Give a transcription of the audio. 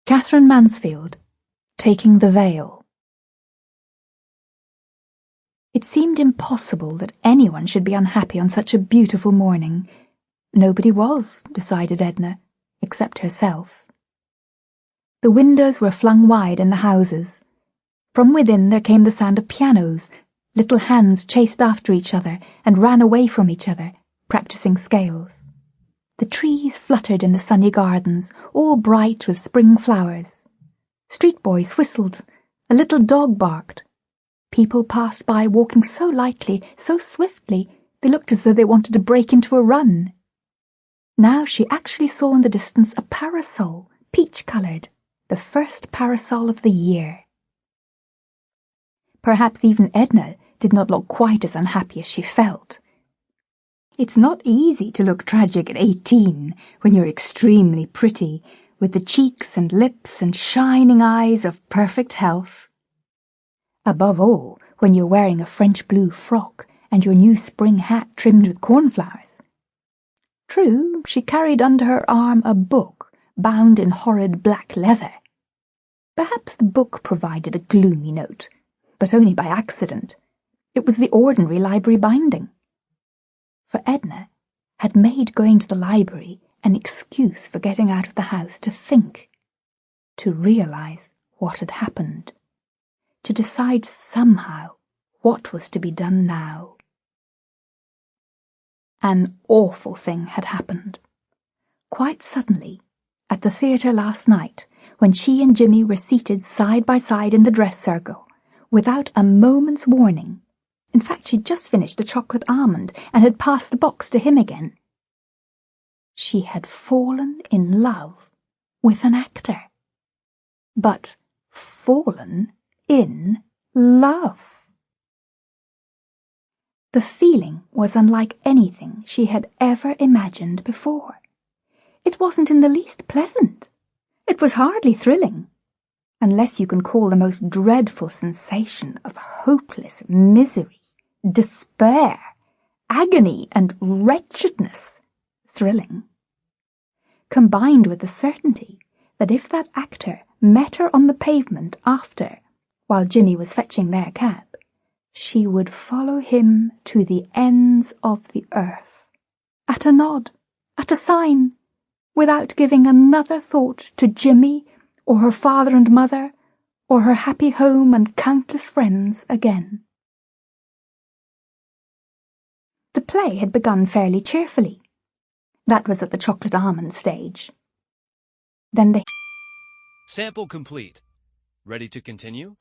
Kætrин Mэнsfilд, Taking the Veil. It seemed impossible that anyone should be unhappy on such a beautiful morning. Nobody was, decided Edna, except herself. The windows were flung wide in the houses. From within there came the sound of pianos. Little hands chased after each other and ran away from each other, practicing scales. The trees fluttered in the sunny gardens, all bright with spring flowers. Street boys whistled. A little dog barked. People passed by walking so lightly, so swiftly, they looked as though they wanted to break into a run. Now she actually saw in the distance a parasol, peach-coloured, the first parasol of the year. Perhaps even Edna did not look quite as unhappy as she felt. It's not easy to look tragic at 18 when you're extremely pretty, with the cheeks and lips and shining eyes of perfect health. Above all, when you're wearing a French blue frock and your new spring hat trimmed with cornflowers. True, she carried under her arm a book bound in horrid black leather. Perhaps the book provided a gloomy note, but only by accident. It was the ordinary library binding. For Edna had made going to the library an excuse for getting out of the house to think, to realise what had happened, to decide somehow what was to be done now. An awful thing had happened. Quite suddenly, at the theatre last night, when she and Jimmy were seated side by side in the dress circle, without a moment's warning. In fact, she'd just finished a chocolate almond and had passed the box to him again. She had fallen in love with an actor. But fallen in love. The feeling was unlike anything she had ever imagined before. It wasn't in the least pleasant. It was hardly thrilling, unless you can call the most dreadful sensation of hopeless misery, despair, agony, and wretchedness thrilling. Combined with the certainty that if that actor met her on the pavement after, while Jimmy was fetching their cab, she would follow him to the ends of the earth, at a nod, at a sign, without giving another thought to Jimmy, or her father and mother, or her happy home and countless friends again. The play had begun fairly cheerfully. That was at the chocolate almond stage. Then they... Sample complete. Ready to continue?